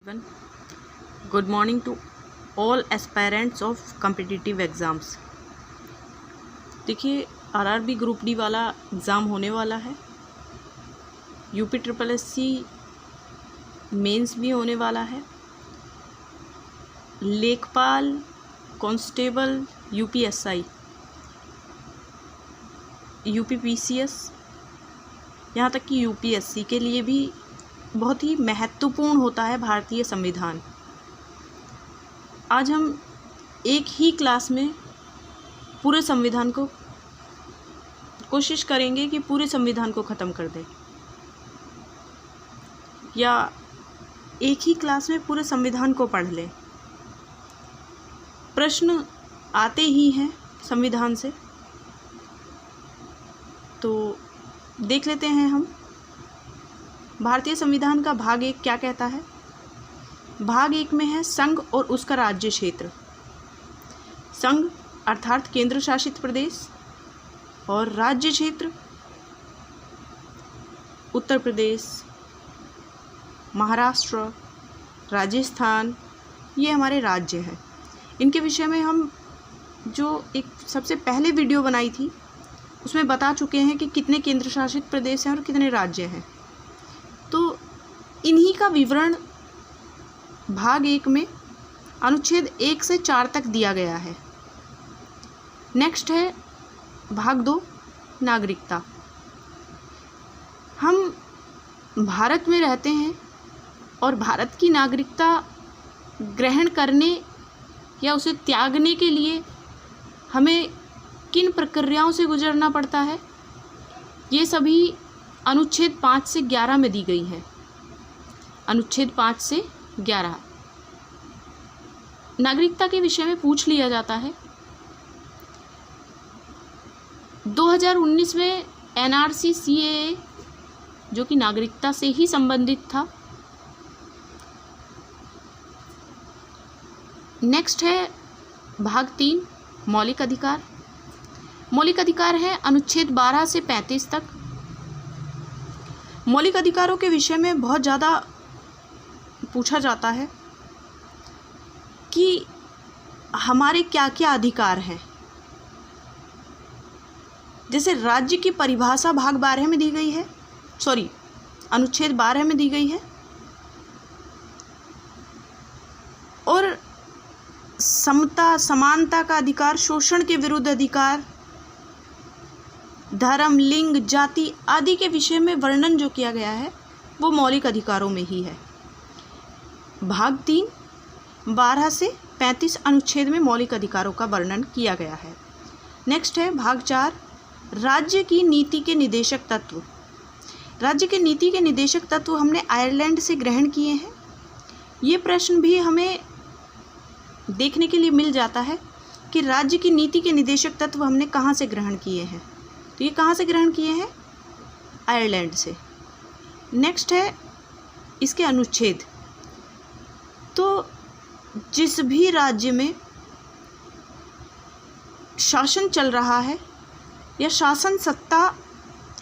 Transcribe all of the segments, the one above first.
everyone. Good morning to all aspirants of competitive exams. देखिए RRB group D वाला exam होने वाला है, यूपी ट्रिपल एससी मेंस भी होने वाला है, लेखपाल, कांस्टेबल, यूपीएसआई, यूपीपीसीएस, यहाँ तक कि यूपीएससी के लिए भी बहुत ही महत्वपूर्ण होता है भारतीय संविधान। आज हम एक ही क्लास में पूरे संविधान को कोशिश करेंगे कि पूरे संविधान को ख़त्म कर दें, या एक ही क्लास में पूरे संविधान को पढ़ लें। प्रश्न आते ही हैं संविधान से, तो देख लेते हैं हम भारतीय संविधान का भाग 1 क्या कहता है। भाग 1 में है संघ और उसका राज्य क्षेत्र। संघ अर्थात केंद्र शासित प्रदेश और राज्य क्षेत्र उत्तर प्रदेश, महाराष्ट्र, राजस्थान, ये हमारे राज्य हैं। इनके विषय में हम जो एक सबसे पहले वीडियो बनाई थी उसमें बता चुके हैं कि कितने केंद्र शासित प्रदेश हैं और कितने राज्य हैं। तो इन्हीं का विवरण भाग 1 में अनुच्छेद 1 से 4 तक दिया गया है। नेक्स्ट है भाग 2 नागरिकता। हम भारत में रहते हैं और भारत की नागरिकता ग्रहण करने या उसे त्यागने के लिए हमें किन प्रक्रियाओं से गुजरना पड़ता है, ये सभी अनुच्छेद 5 से 11 में दी गई है। अनुच्छेद 5 से 11 नागरिकता के विषय में पूछ लिया जाता है। 2019 में एनआरसी सीएए जो कि नागरिकता से ही संबंधित था। नेक्स्ट है भाग 3 मौलिक अधिकार। मौलिक अधिकार है अनुच्छेद 12 से 35 तक। मौलिक अधिकारों के विषय में बहुत ज़्यादा पूछा जाता है कि हमारे क्या क्या अधिकार हैं। जैसे राज्य की परिभाषा भाग 12 में दी गई है, अनुच्छेद 12 में दी गई है, और समता समानता का अधिकार, शोषण के विरुद्ध अधिकार, धर्म, लिंग, जाति आदि के विषय में वर्णन जो किया गया है वो मौलिक अधिकारों में ही है। भाग 3 12 से 35 अनुच्छेद में मौलिक अधिकारों का वर्णन किया गया है। नेक्स्ट है भाग 4 राज्य की नीति के निदेशक तत्व। राज्य के नीति के निदेशक तत्व हमने आयरलैंड से ग्रहण किए हैं। ये प्रश्न भी हमें देखने के लिए मिल जाता है कि राज्य की नीति के निदेशक तत्व हमने कहाँ से ग्रहण किए हैं। तो ये कहाँ से ग्रहण किए हैं? आयरलैंड से। नेक्स्ट है इसके अनुच्छेद। तो जिस भी राज्य में शासन चल रहा है या शासन सत्ता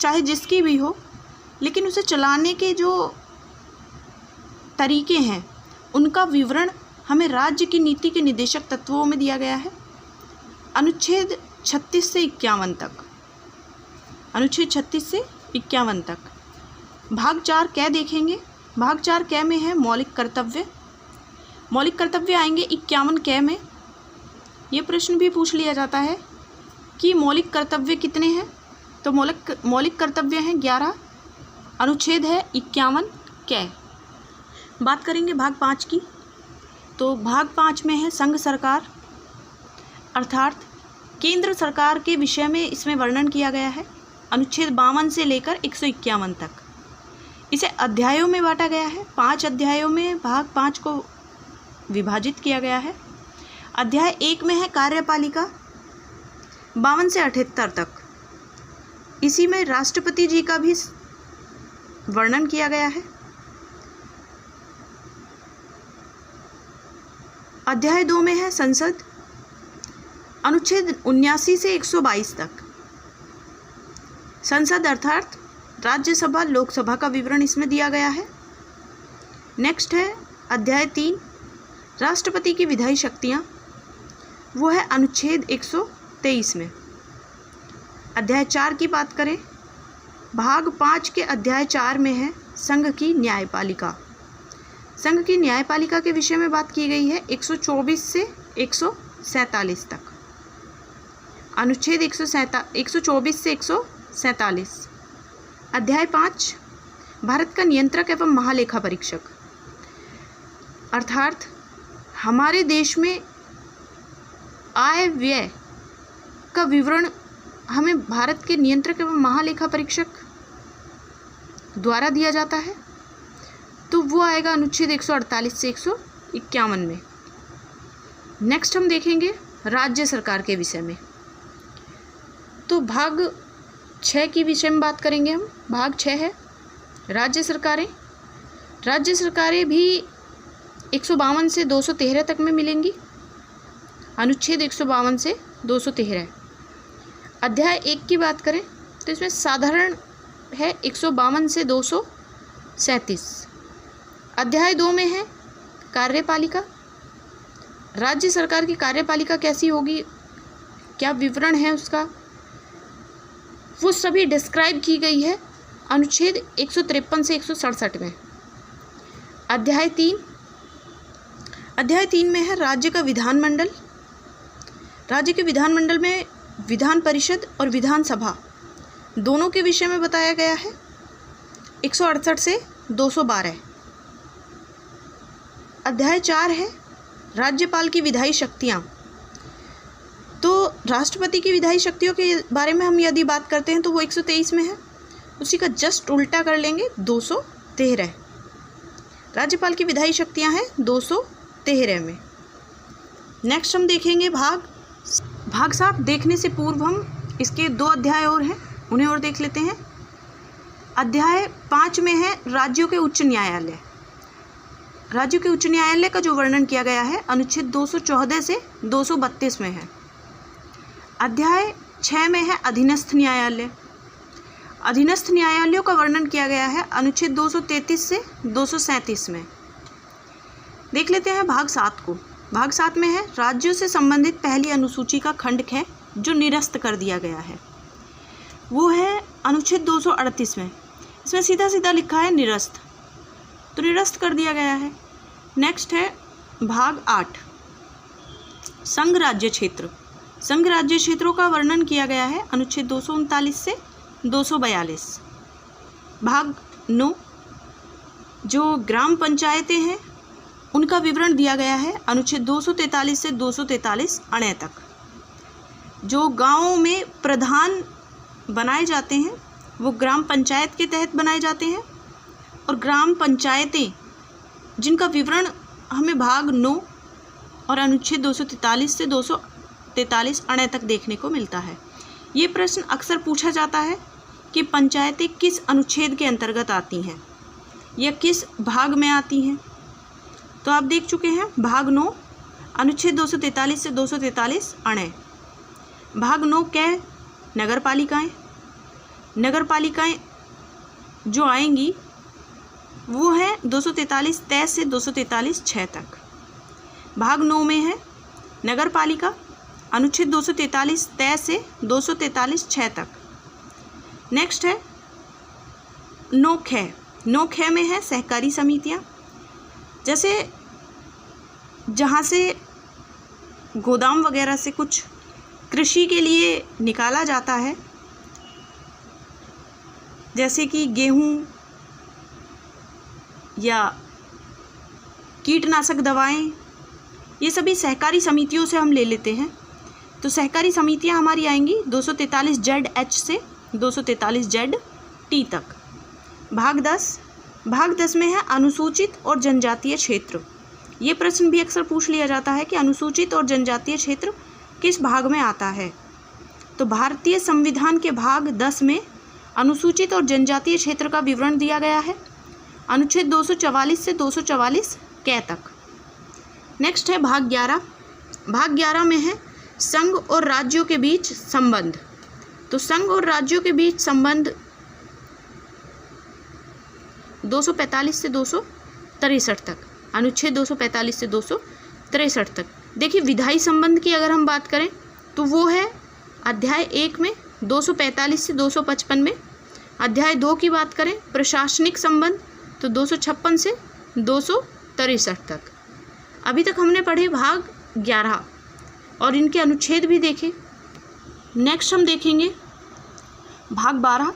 चाहे जिसकी भी हो, लेकिन उसे चलाने के जो तरीके हैं उनका विवरण हमें राज्य की नीति के निदेशक तत्वों में दिया गया है। अनुच्छेद 36 से 51 तक। अनुच्छेद 36 से 51 तक। भाग 4 कै देखेंगे। भाग 4 कै में है मौलिक कर्तव्य। मौलिक कर्तव्य आएंगे 51 कै में। ये प्रश्न भी पूछ लिया जाता है कि मौलिक कर्तव्य कितने हैं। तो मौलिक कर्तव्य हैं 11। अनुच्छेद है 51 कै। बात करेंगे भाग 5 की। तो भाग 5 में है संघ सरकार, अर्थात केंद्र सरकार के विषय में इसमें वर्णन किया गया है। अनुच्छेद 52 से लेकर 151 तक। इसे अध्यायों में बांटा गया है। 5 अध्यायों में भाग 5 को विभाजित किया गया है। अध्याय 1 में है कार्यपालिका 52 से 78 तक। इसी में राष्ट्रपति जी का भी वर्णन किया गया है। अध्याय 2 में है संसद, अनुच्छेद 79 से 122 तक। संसद अर्थात राज्यसभा लोकसभा का विवरण इसमें दिया गया है। नेक्स्ट है अध्याय 3 राष्ट्रपति की विधायी शक्तियाँ, वो है अनुच्छेद 123 में। अध्याय 4 की बात करें, भाग 5 के अध्याय 4 में है संघ की न्यायपालिका। संघ की न्यायपालिका के विषय में बात की गई है 124 से 147 तक। अनुच्छेद 124 से 147। अध्याय 5 भारत का नियंत्रक एवं महालेखा परीक्षक, अर्थात हमारे देश में आय व्यय का विवरण हमें भारत के नियंत्रक एवं महालेखा परीक्षक द्वारा दिया जाता है, तो वो आएगा अनुच्छेद 148 से 151 में। नेक्स्ट हम देखेंगे राज्य सरकार के विषय में। तो भाग 6 की विषय में बात करेंगे हम। भाग 6 है राज्य सरकारें। राज्य सरकारें भी 152 से 213 तक में मिलेंगी। अनुच्छेद 152 से 213। अध्याय 1 की बात करें तो इसमें साधारण है 152 से 237। अध्याय 2 में है कार्यपालिका। राज्य सरकार की कार्यपालिका कैसी होगी, क्या विवरण है उसका, वो सभी डिस्क्राइब की गई है अनुच्छेद 153 से 167 में। अध्याय 3 में है राज्य का विधानमंडल। राज्य के विधानमंडल में विधान परिषद और विधानसभा दोनों के विषय में बताया गया है 168 से 212। अध्याय 4 है राज्यपाल की विधायी शक्तियाँ। तो राष्ट्रपति की विधायी शक्तियों के बारे में हम यदि बात करते हैं तो वो 123 में है, उसी का जस्ट उल्टा कर लेंगे 213। राज्यपाल की विधायी शक्तियाँ हैं 213 में। नेक्स्ट हम देखेंगे भाग 7। देखने से पूर्व हम इसके 2 अध्याय और हैं, उन्हें और देख लेते हैं। अध्याय 5 में है राज्यों के उच्च न्यायालय। राज्यों के उच्च न्यायालय का जो वर्णन किया गया है अनुच्छेद 214 से 232 में है। अध्याय 6 में है अधीनस्थ न्यायालय। अधीनस्थ न्यायालयों का वर्णन किया गया है अनुच्छेद 233 से 237 में। देख लेते हैं भाग 7 को। भाग 7 में है राज्यों से संबंधित पहली अनुसूची का खंड है जो निरस्त कर दिया गया है, वो है अनुच्छेद 238 में। इसमें सीधा सीधा लिखा है निरस्त, तो निरस्त कर दिया गया है। नेक्स्ट है भाग 8 संघ राज्य क्षेत्र। संघ राज्य क्षेत्रों का वर्णन किया गया है अनुच्छेद 239 से 242। भाग 9 जो ग्राम पंचायतें हैं उनका विवरण दिया गया है अनुच्छेद 243 से 243 अण्य तक। जो गांवों में प्रधान बनाए जाते हैं वो ग्राम पंचायत के तहत बनाए जाते हैं, और ग्राम पंचायतें जिनका विवरण हमें भाग 9 और अनुच्छेद 243 से 243 अण्य तक देखने को मिलता है। ये प्रश्न अक्सर पूछा जाता है कि पंचायतें किस अनुच्छेद के अंतर्गत आती हैं या किस भाग में आती हैं। तो आप देख चुके हैं भाग 9 अनुच्छेद 243 से 243 अण्य। भाग 9 क्या है, नगर पालिकाएँ। नगर पालिकाएँ जो आएंगी वो है 243 तय से 243 6 तक। भाग 9 में है नगर पालिका, अनुच्छेद 243 तय से 243 6 तक। नेक्स्ट है 9 में है सहकारी समितियाँ। जैसे जहाँ से गोदाम वगैरह से कुछ कृषि के लिए निकाला जाता है, जैसे कि गेहूँ या कीटनाशक दवाएं, ये सभी सहकारी समितियों से हम ले लेते हैं। तो सहकारी समितियां हमारी आएंगी 243 ZH से 243 ZT तक। भाग 10 में है अनुसूचित और जनजातीय क्षेत्र। ये प्रश्न भी अक्सर पूछ लिया जाता है कि अनुसूचित और जनजातीय क्षेत्र किस भाग में आता है। तो भारतीय संविधान के भाग 10 में अनुसूचित और जनजातीय क्षेत्र का विवरण दिया गया है अनुच्छेद 244 से 244 क तक। नेक्स्ट है भाग 11। भाग 11 में है संघ और राज्यों के बीच संबंध। तो संघ और राज्यों के बीच संबंध 245 से 263 तक। अनुच्छेद 245 से 263 तक। देखिए विधायी संबंध की अगर हम बात करें तो वो है अध्याय 1 में 245 से 255 में। अध्याय 2 की बात करें प्रशासनिक संबंध तो 256 से 263 तक। अभी तक हमने पढ़े भाग 11 और इनके अनुच्छेद भी देखे। नेक्स्ट हम देखेंगे भाग 12।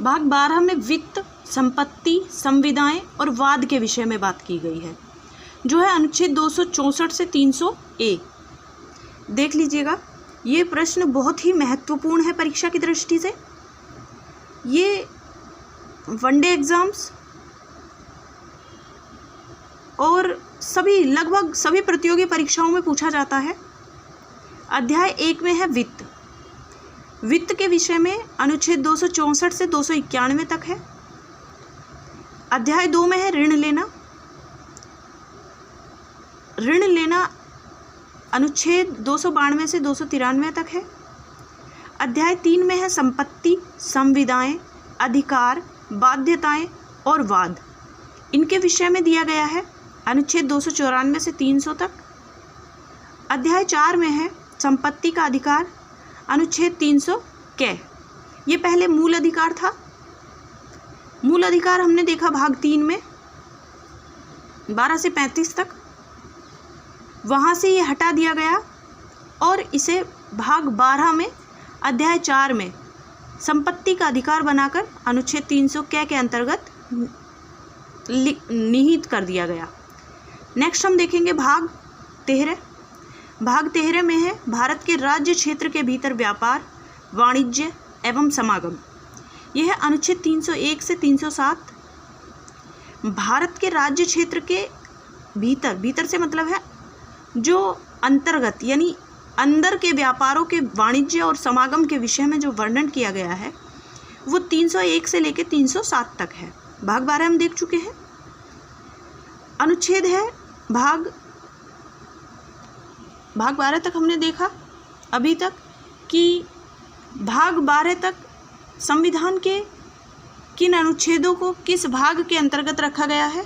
भाग 12 में वित्त, संपत्ति, संविदाएं और वाद के विषय में बात की गई है, जो है अनुच्छेद 264 से 300 ए। देख लीजिएगा, ये प्रश्न बहुत ही महत्वपूर्ण है परीक्षा की दृष्टि से। ये वनडे एग्जाम्स और लगभग सभी प्रतियोगी परीक्षाओं में पूछा जाता है। अध्याय 1 में है वित्त। वित्त के विषय में अनुच्छेद 264 से 291 तक है। अध्याय 2 में है ऋण लेना। ऋण लेना अनुच्छेद 292 से 293 तक है। अध्याय 3 में है संपत्ति, संविदाएं, अधिकार, बाध्यताएं और वाद। इनके विषय में दिया गया है अनुच्छेद 294 से 300 तक। अध्याय 4 में है संपत्ति का अधिकार, अनुच्छेद 300 कै। ये पहले मूल अधिकार था। मूल अधिकार हमने देखा भाग 3 में 12 से 35 तक। वहाँ से ये हटा दिया गया और इसे भाग 12 में अध्याय 4 में संपत्ति का अधिकार बनाकर अनुच्छेद 300 कै के अंतर्गत निहित कर दिया गया। नेक्स्ट हम देखेंगे भाग 13। भाग 13 में है भारत के राज्य क्षेत्र के भीतर व्यापार, वाणिज्य एवं समागम। यह है अनुच्छेद 301 से 307। भारत के राज्य क्षेत्र के भीतर, भीतर से मतलब है जो अंतर्गत यानी अंदर के व्यापारों के वाणिज्य और समागम के विषय में जो वर्णन किया गया है वो 301 से लेकर 307 तक है। भाग 12 हम देख चुके हैं। अनुच्छेद है भाग 12 तक हमने देखा अभी तक कि भाग 12 तक संविधान के किन अनुच्छेदों को किस भाग के अंतर्गत रखा गया है।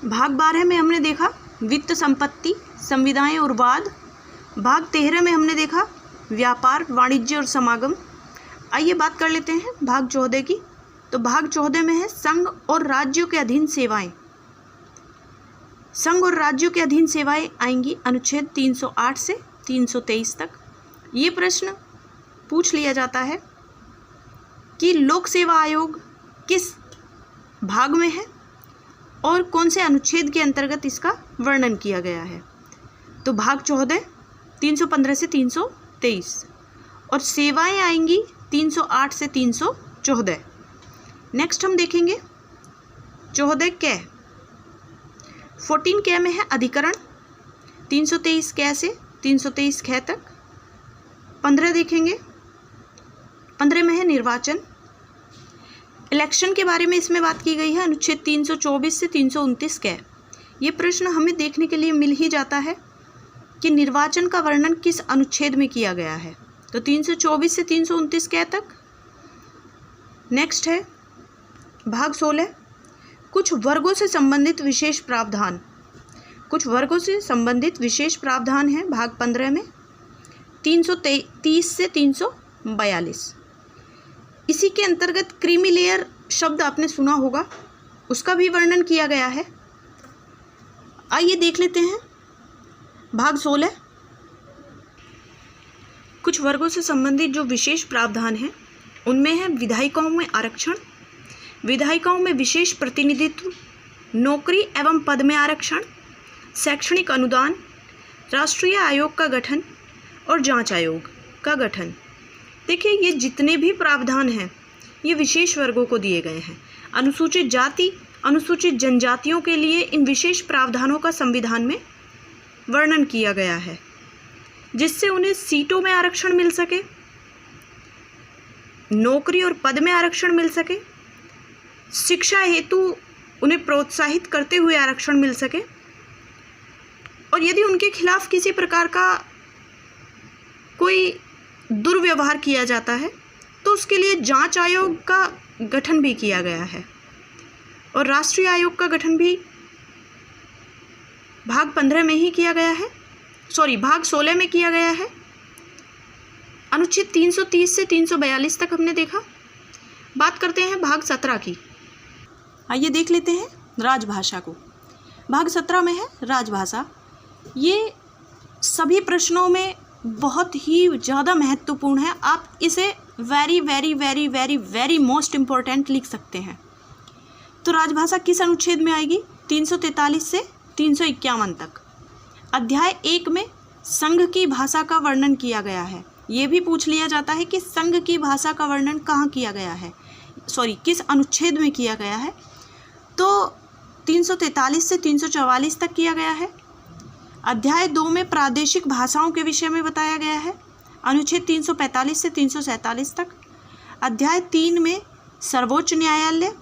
भाग 12 में हमने देखा वित्त, संपत्ति, संविदाएं और वाद। भाग 13 में हमने देखा व्यापार, वाणिज्य और समागम। आइए बात कर लेते हैं भाग 14 की। तो भाग 14 में है संघ और राज्यों के अधीन सेवाएं। संघ और राज्यों के अधीन सेवाएं आएंगी अनुच्छेद 308 से 323 तक। ये प्रश्न पूछ लिया जाता है कि लोक सेवा आयोग किस भाग में है और कौन से अनुच्छेद के अंतर्गत इसका वर्णन किया गया है। तो भाग 14 315 से 323 और सेवाएं आएंगी 308 से 314। नेक्स्ट हम देखेंगे 14 कै। 14 कै में है अधिकरण, 323 कै से 323 कै तक। 15 देखेंगे, 15 में है निर्वाचन। इलेक्शन के बारे में इसमें बात की गई है अनुच्छेद 324 से 329 कै। ये प्रश्न हमें देखने के लिए मिल ही जाता है कि निर्वाचन का वर्णन किस अनुच्छेद में किया गया है। तो 324 से 329 कै तक। नेक्स्ट है भाग 16 कुछ वर्गों से संबंधित विशेष प्रावधान। कुछ वर्गों से संबंधित विशेष प्रावधान है भाग 15 में 330 से 342। इसी के अंतर्गत क्रीमी लेयर शब्द आपने सुना होगा, उसका भी वर्णन किया गया है। आइए देख लेते हैं भाग 16। कुछ वर्गों से संबंधित जो विशेष प्रावधान हैं उनमें है विधायिकाओं में आरक्षण, विधायिकाओं में विशेष प्रतिनिधित्व, नौकरी एवं पद में आरक्षण, शैक्षणिक अनुदान, राष्ट्रीय आयोग का गठन और जांच आयोग का गठन। देखिए ये जितने भी प्रावधान हैं ये विशेष वर्गों को दिए गए हैं। अनुसूचित जाति, अनुसूचित जनजातियों के लिए इन विशेष प्रावधानों का संविधान में वर्णन किया गया है, जिससे उन्हें सीटों में आरक्षण मिल सके, नौकरी और पद में आरक्षण मिल सके, शिक्षा हेतु उन्हें प्रोत्साहित करते हुए आरक्षण मिल सके, और यदि उनके खिलाफ किसी प्रकार का कोई दुर्व्यवहार किया जाता है तो उसके लिए जांच आयोग का गठन भी किया गया है। और राष्ट्रीय आयोग का गठन भी भाग 15 में ही किया गया है, भाग 16 में किया गया है। अनुच्छेद 330 से 342 तक हमने देखा। बात करते हैं भाग 17 की। आइए देख लेते हैं राजभाषा को। भाग 17 में है राजभाषा। ये सभी प्रश्नों में बहुत ही ज़्यादा महत्वपूर्ण है। आप इसे very very very very very most important लिख सकते हैं। तो राजभाषा किस अनुच्छेद में आएगी? 343 से 351 तक। अध्याय 1 में संघ की भाषा का वर्णन किया गया है। ये भी पूछ लिया जाता है कि संघ की भाषा का वर्णन कहाँ किया गया है, किस अनुच्छेद में किया गया है। तो 343 से 344 तक किया गया है। अध्याय 2 में प्रादेशिक भाषाओं के विषय में बताया गया है, अनुच्छेद 345 से 347 तक। अध्याय 3 में सर्वोच्च न्यायालय,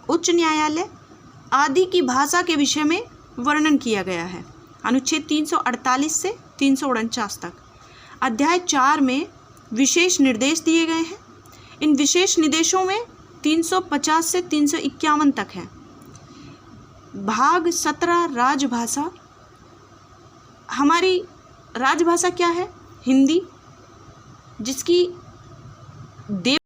उच्च न्यायालय आदि की भाषा के विषय में वर्णन किया गया है, अनुच्छेद 348 से 349 तक। अध्याय 4 में विशेष निर्देश दिए गए हैं। इन विशेष निर्देशों में 350 से 351 तक है। भाग 17 राजभाषा। हमारी राजभाषा क्या है? हिंदी, जिसकी देव